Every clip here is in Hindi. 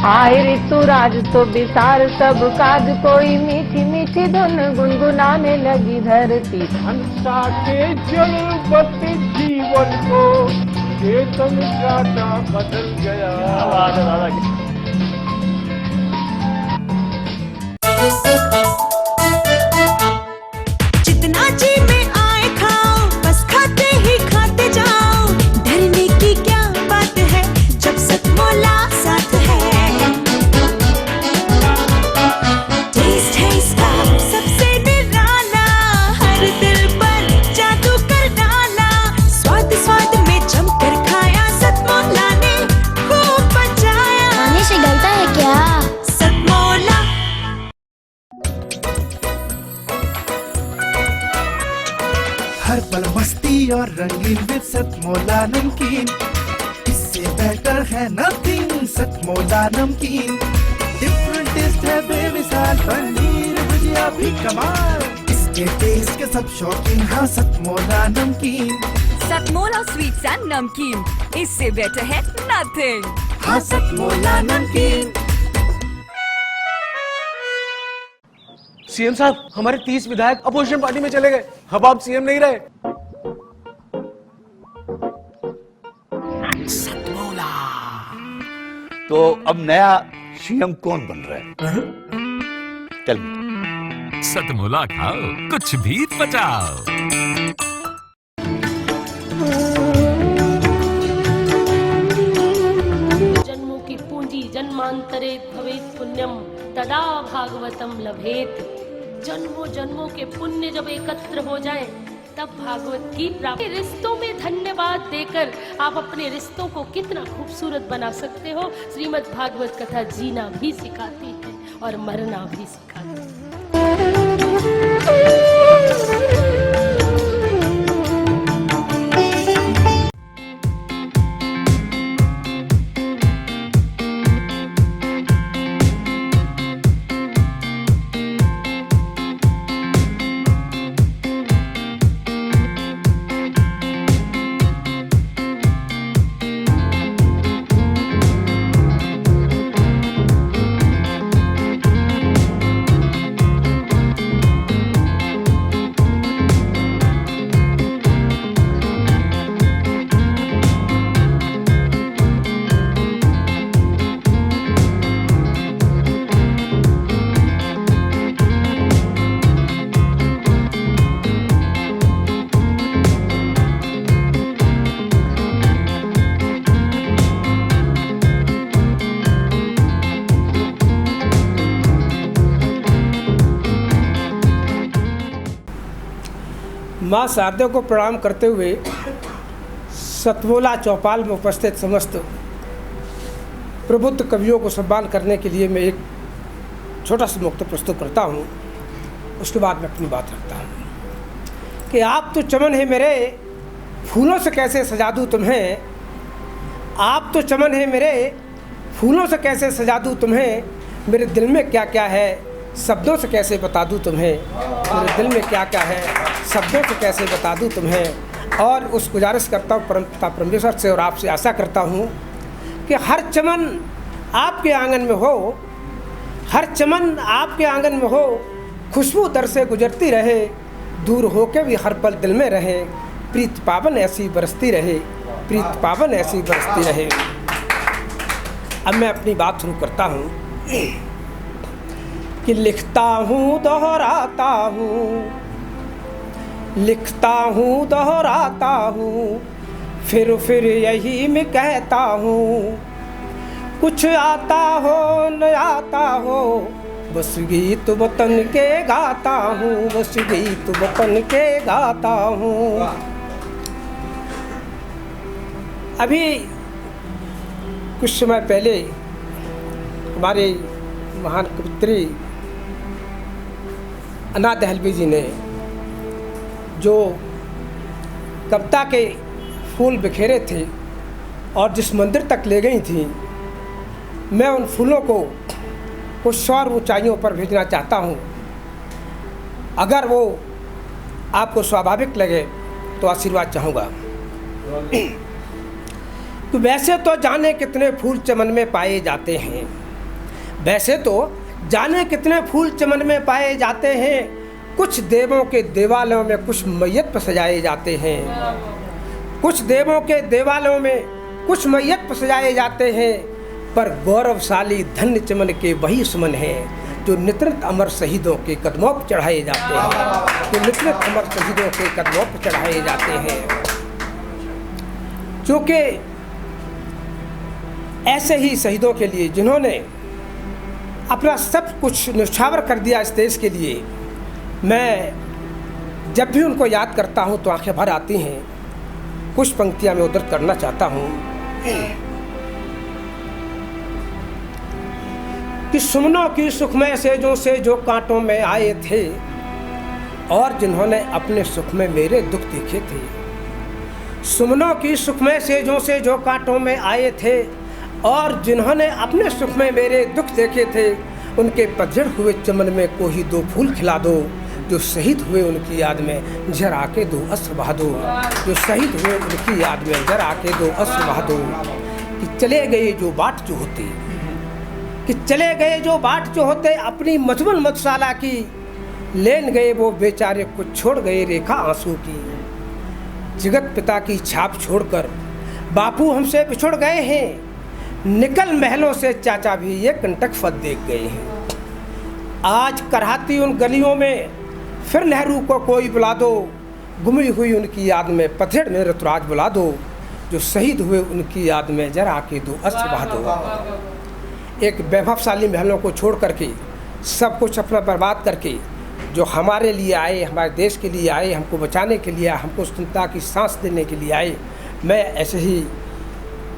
आए ऋतुराज तो विसार सब काज, कोई मीठी मीठी धुन गुनगुनाने लगी धरती। हंसा के जल बत्ती जीवन को चेतन काटा बदल गया। जितना जी में आए खाओ, बस खाते ही खाते जाओ। डरने की क्या बात है जब सतमोला साथ है। टेस्ट है इसका सबसे निराला, हर दिल पर जादू कर डाला। स्वाद स्वाद में जमकर खाया, सतमोला ने खूब बचाया। खाने से गलता है क्या? सतमोला। हर पल मस्ती और रंगीन विद सतमोला नमकीन, इससे बेटर है नथिंग। सतमोला नमकीन डिफरेंट टेस्ट है बेमिसाल, पनीर भुजिया भी कमाल। इसके टेस्ट के सब शौकीन, हाँ सतमोला नमकीन। सतमोला स्वीट्स एंड नमकीन, इससे बेटर है नथिंग। हाँ सतमोला नमकीन। सीएम साहब, हमारे 30 विधायक अपोजिशन पार्टी में चले गए। अब आप सीएम नहीं रहे। सतमोला। तो अब नया सीएम कौन बन रहा है? चल सतमोला खाओ, कुछ भी बचाओ। जन्मों की पूंजी जन्मांतरे भवेत् पुण्यम तदा भागवतम लभेत। जन्मों जन्मों के पुण्य जब एकत्र हो जाए तब भागवत की प्राप्ति। रिश्तों में धन्यवाद देकर आप अपने रिश्तों को कितना खूबसूरत बना सकते हो। श्रीमद् भागवत कथा जीना भी सिखाती है और मरना भी सिखाती है। माँ शारदा को प्रणाम करते हुए सतमोला चौपाल में उपस्थित समस्त प्रबुद्ध कवियों को सम्मान करने के लिए मैं एक छोटा सा मुक्त प्रस्तुत करता हूँ। उसके बाद मैं अपनी बात रखता हूँ कि आप तो चमन है मेरे, फूलों से कैसे सजा दूँ तुम्हें। आप तो चमन है मेरे, फूलों से कैसे सजा दूँ तुम्हें। मेरे दिल में क्या क्या है, शब्दों से कैसे बता दूँ तुम्हें। मेरे दिल में क्या क्या है, शब्दों से कैसे बता दूँ तुम्हें। और उस गुजारिश करता हूँ परमपिता परमेश्वर से और आपसे आशा करता हूँ कि हर चमन आपके आंगन में हो, हर चमन आपके आंगन में हो। खुशबू दर से गुजरती रहे, दूर होके भी हर पल दिल में रहे। प्रीत पावन ऐसी बरसती रहे, प्रीत पावन ऐसी बरसती रहे। अब मैं अपनी बात शुरू करता हूँ कि लिखता हूँ दोहराता हूँ, लिखता हूँ दोहराता हूँ, फिर यही मैं कहता हूँ। कुछ आता हो न आता हो, बस गीत वतन के गाता हूँ, बस गीत वतन के गाता हूँ। अभी कुछ समय पहले हमारे महान कवित्री अन्ना दहलवी जी ने जो कविता के फूल बिखेरे थे और जिस मंदिर तक ले गई थी, मैं उन फूलों को कुछ और ऊंचाइयों पर भेजना चाहता हूँ। अगर वो आपको स्वाभाविक लगे तो आशीर्वाद चाहूँगा। तो वैसे तो जाने कितने फूल चमन में पाए जाते हैं, वैसे तो जाने कितने फूल चमन में पाए जाते हैं, कुछ देवों के देवालयों में कुछ मैयत पर सजाए जाते हैं, कुछ देवों के देवालयों में कुछ मैयत पर सजाए जाते हैं, पर गौरवशाली धन्य चमन के वही सुमन हैं जो नितृत अमर शहीदों के कदमों पर चढ़ाए जाते हैं, जो नितृत अमर शहीदों के कदमों पर चढ़ाए जाते हैं। क्योंकि ऐसे ही शहीदों के लिए जिन्होंने अपना सब कुछ न्यौछावर कर दिया इस देश के लिए, मैं जब भी उनको याद करता हूँ तो आंखें भर आती हैं। कुछ पंक्तियाँ मैं उद्धृत करना चाहता हूँ कि सुमनों की सुखमय सेजों से जो कांटों में आए थे, और जिन्होंने अपने सुख में मेरे दुख देखे थे। सुमनों की सुखमय सेजों से जो कांटों में आए थे, और जिन्होंने अपने सुख में मेरे दुख देखे थे, उनके पतझड़ हुए चमन में कोई दो फूल खिला दो, जो शहीद हुए उनकी याद में जरा के दो अस्त्र बहा दो, जो शहीद हुए उनकी याद में जरा के दो अस्त्र बहा दो। कि चले गए जो बाट जो होते, कि चले गए जो बाट जो होते, अपनी मधुबन मधुशाला की लेन गए वो बेचारे, कुछ छोड़ गए रेखा आंसू की। जगत पिता की छाप छोड़कर बापू हमसे बिछुड़ गए हैं, निकल महलों से चाचा भी ये कंटक फत देख गए हैं। आज करहाती उन गलियों में फिर नेहरू को कोई बुला दो, गुमी हुई उनकी याद में पतझड़ में ऋतुराज बुला दो, जो शहीद हुए उनकी याद में जरा के दो अस्त्र बहा दो। एक वैभवशाली महलों को छोड़ करके, सब कुछ अपना बर्बाद करके, जो हमारे लिए आए, हमारे देश के लिए आए, हमको बचाने के लिए, हमको स्वतंत्रता की सांस देने के लिए आए। मैं ऐसे ही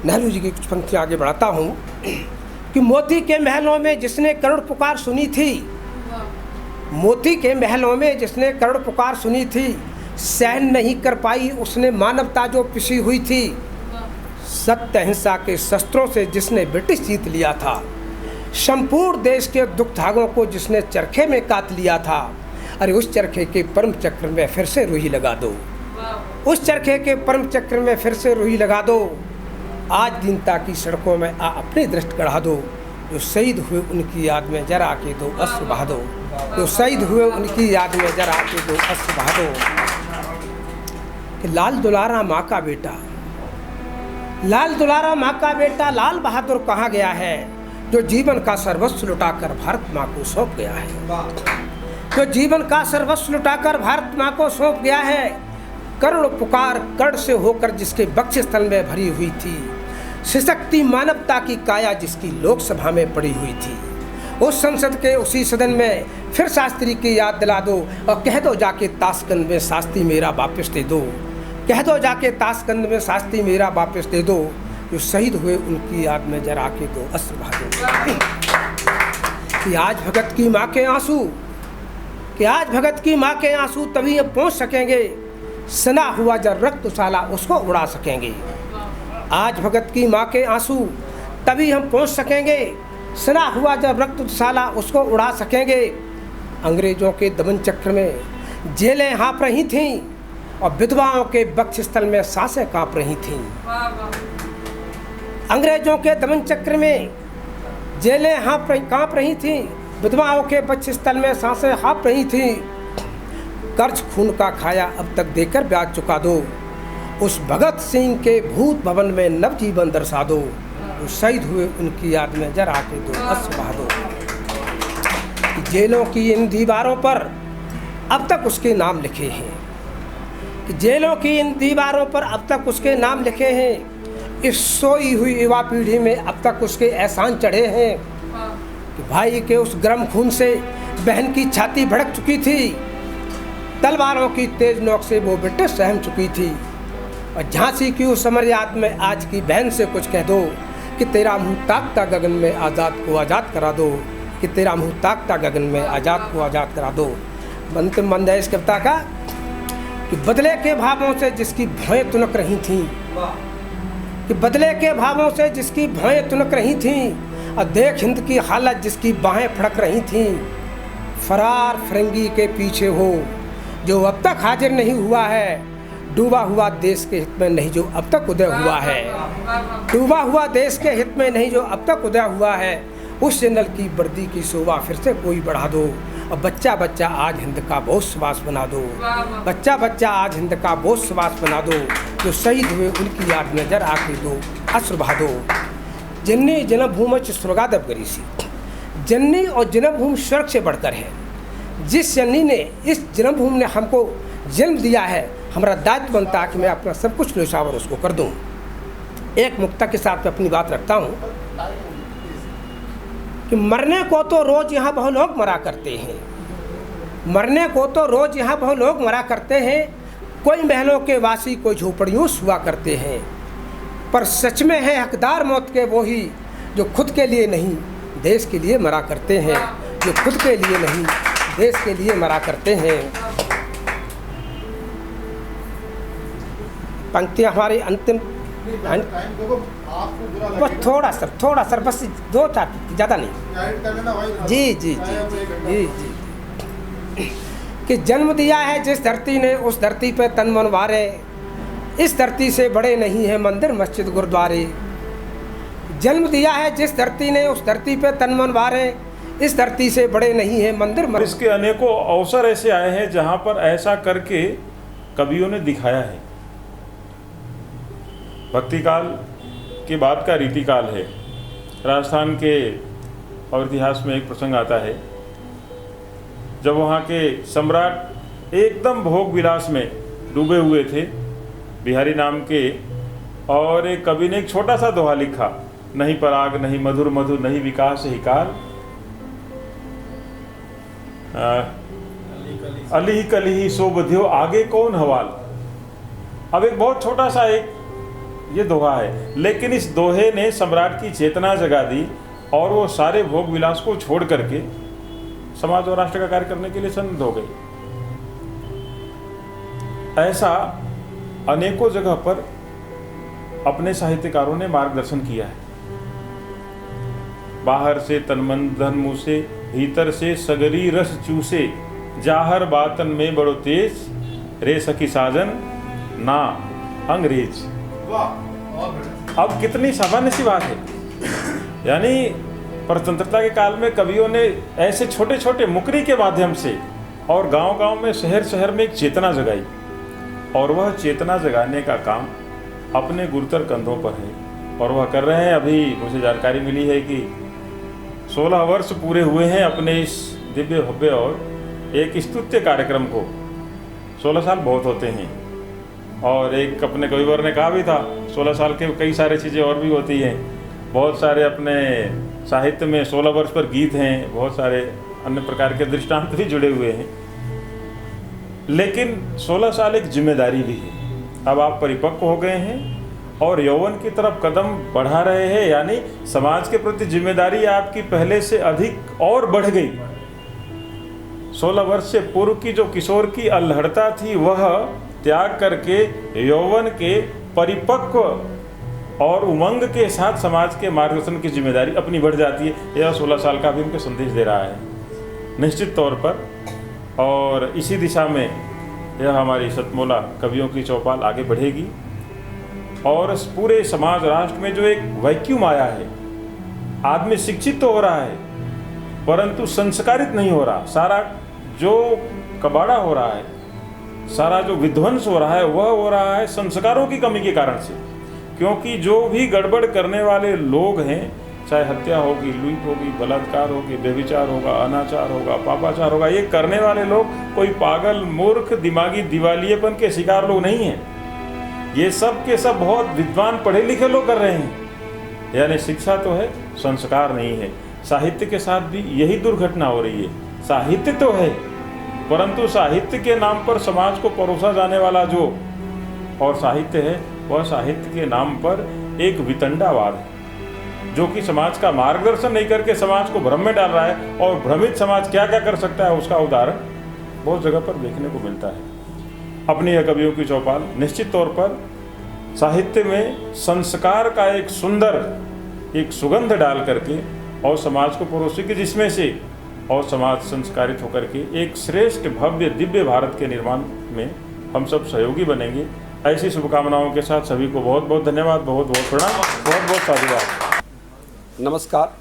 नेहरू जी की कुछ पंक्तियाँ आगे बढ़ाता हूँ कि मोती के महलों में जिसने करुण पुकार सुनी थी, मोती के महलों में जिसने करुण पुकार सुनी थी, सहन नहीं कर पाई उसने मानवता जो पिसी हुई थी। सत्य अहिंसा के शस्त्रों से जिसने ब्रिटिश जीत लिया था, संपूर्ण देश के दुख धागों को जिसने चरखे में काट लिया था, अरे उस चरखे के परम चक्र में फिर से रुई लगा दो, उस चरखे के परम चक्र में फिर से रुई लगा दो। आज दीनता की सड़कों में अपनी दृष्टि गढ़ा दो, जो शहीद हुए उनकी याद में जरा के दो अस्त्र बहा दो, जो शहीद हुए उनकी याद में जरा के दो अस्त्र बहा दो। कि लाल दुलारा माँ का बेटा, लाल दुलारा माँ का बेटा लाल बहादुर कहाँ गया है, जो जीवन का सर्वस्व लुटाकर भारत माँ को सौंप गया है, जो जीवन का सर्वस्व लुटाकर भारत माँ को सौंप गया है। करुण पुकार कर्ण से होकर जिसके बक्षस्थल में भरी हुई थी, सशक्ति मानवता की काया जिसकी लोकसभा में पड़ी हुई थी, उस संसद के उसी सदन में फिर शास्त्री की याद दिला दो, और कह दो जाके ताशकंद में शास्त्री मेरा वापस दे दो, कह दो जाके ताशकंद में शास्त्री मेरा वापस दे दो, जो शहीद हुए उनकी याद में जरा के दो अस्त्र बहा दो। कि आज भगत की माँ के आंसू, कि आज भगत की माँ के आंसू तभी अब पहुँच सकेंगे, सना हुआ जब रक्तशाला उसको उड़ा सकेंगे। आज भगत की माँ के आंसू तभी हम पहुँच सकेंगे, सना हुआ जब रक्तशाला उसको उड़ा सकेंगे। अंग्रेजों के दमन चक्र में जेलें हाँप रही थीं, और विधवाओं के बक्षस्थल में सांसें काँप रही थीं। अंग्रेजों के दमन चक्र में जेलें काँप रही थीं, विधवाओं के बक्षस्थल में सांसें हाँप रही थीं। कर्ज खून का खाया अब तक देकर ब्याज चुका दो, उस भगत सिंह के भूत भवन में नवजीवन दर्शा दो, जो शहीद हुए उनकी याद में जरा के दो अस्त्र बहा दो। जेलों की इन दीवारों पर अब तक उसके नाम लिखे हैं, कि जेलों की इन दीवारों पर अब तक उसके नाम लिखे हैं। इस सोई हुई युवा पीढ़ी में अब तक उसके एहसान चढ़े हैं, कि भाई के उस गर्म खून से बहन की छाती भड़क चुकी थी, तलवारों की तेज नोक से वो ब्रिटिश सहम चुकी थी। और झांसी की उस अमर याद में आज की बहन से कुछ कह दो, कि तेरा मुँह ताकता गगन में आज़ाद को आज़ाद करा दो, कि तेरा मुँह ताकता गगन में आज़ाद को आज़ाद करा दो। अंतिम बंद है इस कविता का, कि बदले के भावों से जिसकी भौएं तुनक रही थीं, कि बदले के भावों से जिसकी भौएं तुनक रही थीं, और देख हिंद की हालत जिसकी बाहें फड़क रही थीं। फरार फिरंगी के पीछे हो जो अब तक हाजिर नहीं हुआ है, डूबा हुआ देश के हित में नहीं जो अब तक उदय हुआ है, डूबा हुआ देश के हित में नहीं जो अब तक उदय हुआ है। उस जनरल की वर्दी की शोभा फिर से कोई बढ़ा दो। और बच्चा बच्चा आज हिंद का बहुत सुबास बना दो। बच्चा बच्चा आज हिंद का बहुत सुबास बना दो। जो शहीद हुए उनकी याद में जर आके दो अश्रु बहा दो। जननी जन्मभूमि स्वर्गादप गरीसी। जननी और जन्मभूमि स्वर्ग से बढ़कर है। जिस जननी ने इस जन्मभूमि ने हमको जन्म दिया है, हमारा दायित्व बनता है कि मैं अपना सब कुछ न्यौछावर उसको कर दूं। एक मुक्ता के साथ मैं अपनी बात रखता हूं कि मरने को तो रोज यहाँ बहुत लोग मरा करते हैं। मरने को तो रोज यहाँ बहुत लोग मरा करते हैं। कोई महलों के वासी, कोई झोपड़ियों सुआ करते हैं। पर सच में है हकदार मौत के वो ही जो खुद के लिए नहीं देश के लिए मरा करते हैं। जो खुद के लिए नहीं देश के लिए मरा करते हैं। पंक्तियाँ हमारी अंतिम बस थोड़ा सर बस 2-4 ज़्यादा नहीं। जी जी जी जी जी कि जन्म दिया है जिस धरती ने उस धरती पे तन मन वारे। इस धरती से बड़े नहीं है मंदिर मस्जिद गुरुद्वारे। जन्म दिया है जिस धरती ने उस धरती पे तन मन वारे। इस धरती से बड़े नहीं है मंदिर। इसके अनेकों अवसर ऐसे आए हैं जहां पर ऐसा करके कवियों ने दिखाया है। भक्ति काल के बाद का रीतिकाल है। राजस्थान के और इतिहास में एक प्रसंग आता है जब वहाँ के सम्राट एकदम भोग विलास में डूबे हुए थे, बिहारी नाम के। और एक कवि ने एक छोटा सा दोहा लिखा, नहीं पराग नहीं मधुर मधु नहीं विकास ही काल, अली कली सो बधियो आगे कौन हवाल। अब एक बहुत छोटा सा एक ये दोहा है, लेकिन इस दोहे ने सम्राट की चेतना जगा दी और वो सारे भोग विलास को छोड़ करके समाज और राष्ट्र का कार्य करने के लिए सन्नद्ध हो गई। ऐसा अनेकों जगह पर अपने साहित्यकारों ने मार्गदर्शन किया है। बाहर से तन मन धन मुँह से, भीतर से सगरी रस चूसे, जाहर बातन में बड़ो तेज, रे सखी साजन ना अंग्रेज। अब कितनी सामान्य सी बात है। यानी स्वतंत्रता के काल में कवियों ने ऐसे छोटे छोटे मुकरी के माध्यम से और गांव-गांव में शहर शहर में एक चेतना जगाई। और वह चेतना जगाने का काम अपने गुरुतर कंधों पर है और वह कर रहे हैं। अभी मुझे जानकारी मिली है कि 16 वर्ष पूरे हुए हैं अपने इस दिव्य भव्य और एक स्तुत्य कार्यक्रम को। 16 साल बहुत होते हैं। और एक अपने कविवर ने कहा भी था 16 साल के कई सारी चीज़ें और भी होती हैं। बहुत सारे अपने साहित्य में 16 वर्ष पर गीत हैं, बहुत सारे अन्य प्रकार के दृष्टांत भी जुड़े हुए हैं। लेकिन 16 साल एक जिम्मेदारी भी है। अब आप परिपक्व हो गए हैं और यौवन की तरफ कदम बढ़ा रहे हैं, यानी समाज के प्रति जिम्मेदारी आपकी पहले से अधिक और बढ़ गई। 16 वर्ष से पूर्व की जो किशोर की अल्हड़ता थी वह त्याग करके यौवन के परिपक्व और उमंग के साथ समाज के मार्गदर्शन की जिम्मेदारी अपनी बढ़ जाती है। यह 16 साल का भी उनको संदेश दे रहा है निश्चित तौर पर। और इसी दिशा में यह हमारी सतमोला कवियों की चौपाल आगे बढ़ेगी और पूरे समाज राष्ट्र में जो एक वैक्यूम आया है, आदमी शिक्षित तो हो रहा है परंतु संस्कारित नहीं हो रहा। सारा जो कबाड़ा हो रहा है, सारा जो विध्वंस हो रहा है वह हो रहा है संस्कारों की कमी के कारण से। क्योंकि जो भी गड़बड़ करने वाले लोग हैं, चाहे हत्या होगी, लूट होगी, बलात्कार होगी, व्यभिचार होगा, अनाचार होगा, पापाचार होगा, ये करने वाले लोग कोई पागल मूर्ख दिमागी दिवालियेपन के शिकार लोग नहीं हैं। ये सब के सब बहुत विद्वान पढ़े लिखे लोग कर रहे हैं। यानी शिक्षा तो है, संस्कार नहीं है। साहित्य के साथ भी यही दुर्घटना हो रही है। साहित्य तो है परंतु साहित्य के नाम पर समाज को परोसा जाने वाला जो और साहित्य है वह साहित्य के नाम पर एक वितंडावाद है जो कि समाज का मार्गदर्शन नहीं करके समाज को भ्रम में डाल रहा है। और भ्रमित समाज क्या क्या कर सकता है उसका उदाहरण बहुत जगह पर देखने को मिलता है। अपनी यह कवियों की चौपाल निश्चित तौर पर साहित्य में संस्कार का एक सुंदर एक सुगंध डाल करके और समाज को परोसेगी, जिसमें से और समाज संस्कारित होकर के एक श्रेष्ठ भव्य दिव्य भारत के निर्माण में हम सब सहयोगी बनेंगे। ऐसी शुभकामनाओं के साथ सभी को बहुत बहुत धन्यवाद, बहुत बहुत प्रणाम, बहुत बहुत साधुवाद। नमस्कार।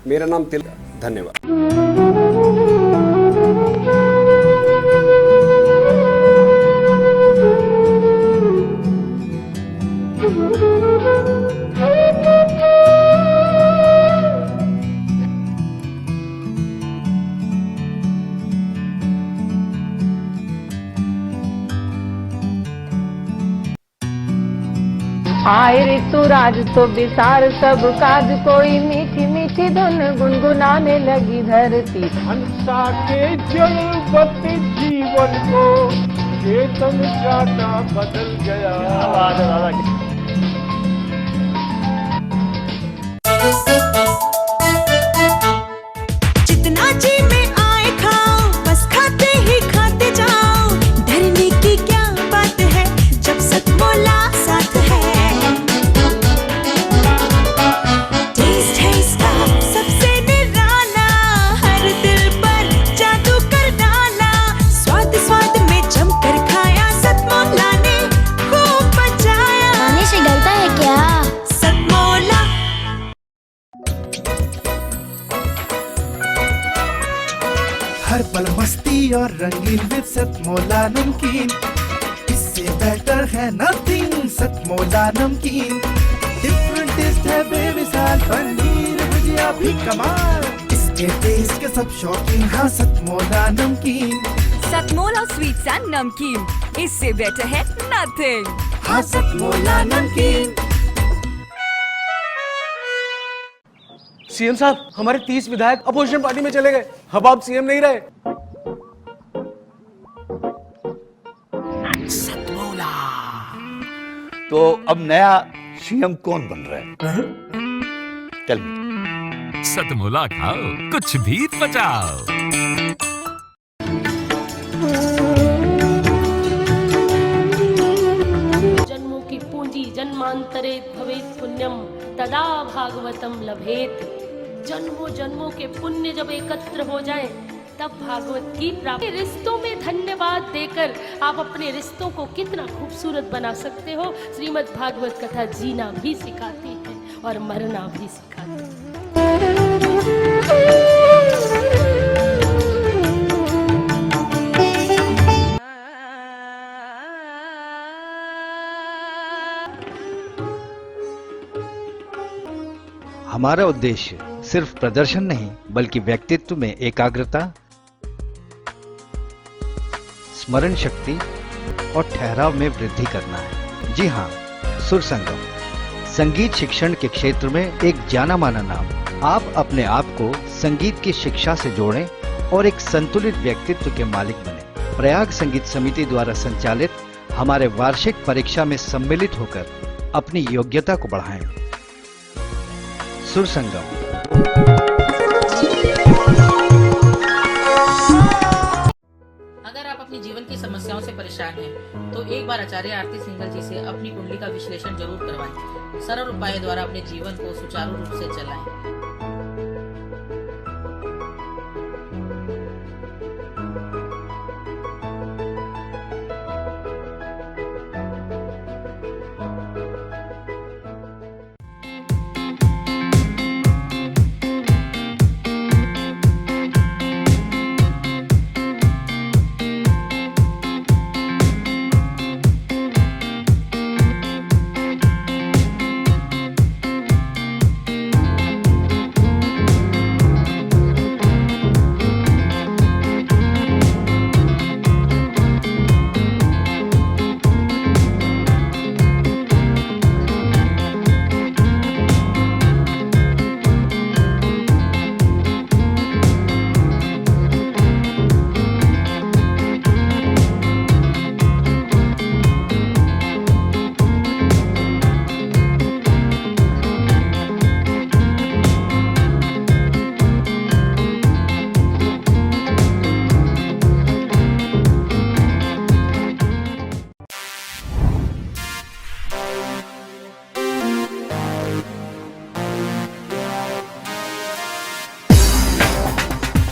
मेरा नाम तिलक। धन्यवाद। आए ऋतुराज तो विसार सब काज, कोई मीठी मीठी धुन गुनगुनाने लगी धरती। हंसा के जलवत जीवन को चेतन चाटा बदल गया। जितना जी में आए खाओ, बस खाते ही खाते जाओ। डरने की क्या बात है जब सतमोला साथ है। टेस्ट है इसका सबसे निराला, हर दिल पर जादू कर डाला। स्वाद स्वाद में जमकर खाया, सतमोला ने खूब बचाया। खाने से डरता है क्या? सतमोला। हर पल मस्ती और रंगीन विद सतमोला नमकीन, इससे बेटर है नथिंग। सतमोला नमकीन डिफरेंट टेस्ट है बेमिसाल, पनीर भुजिया भी कमाल। इसके टेस्ट के सब शौकीन, हाँ सतमोला नमकीन। सतमोला स्वीट्स एंड नमकीन, इससे बेटर है नथिंग। हाँ सतमोला नमकीन। सीएम साहब, हमारे 30 विधायक अपोजिशन पार्टी में चले गए। अब आप सीएम नहीं रहे। सतमोला। तो अब नया सीएम कौन बन रहा है? Tell me. सतमोला खाओ, कुछ भी पचाओ। जन्मों की पूंजी जन्मांतरे भवेत् पुण्यम, तदा भागवतम लभेत। जन्मों जन्मों के पुण्य जब एकत्र हो जाएं, तब भागवत की प्राप्ति। रिश्तों में धन्यवाद देकर आप अपने रिश्तों को कितना खूबसूरत बना सकते हो। श्रीमद् भागवत कथा जीना भी सिखाती है और मरना भी सिखाती है। हमारा उद्देश्य सिर्फ प्रदर्शन नहीं, बल्कि व्यक्तित्व में एकाग्रता, स्मरण शक्ति और ठहराव में वृद्धि करना है। जी हाँ, सुर संगम संगीत शिक्षण के क्षेत्र में एक जाना माना नाम। आप अपने आप को संगीत की शिक्षा से जोड़ें और एक संतुलित व्यक्तित्व के मालिक बने। प्रयाग संगीत समिति द्वारा संचालित हमारे वार्षिक परीक्षा में सम्मिलित होकर अपनी योग्यता को बढ़ाएं। सुर संगम। अगर आप अपने जीवन की समस्याओं से परेशान हैं, तो एक बार आचार्य आरती सिंघल जी से अपनी कुंडली का विश्लेषण जरूर करवाएं। सरल उपाय द्वारा अपने जीवन को सुचारू रूप से चलाएं।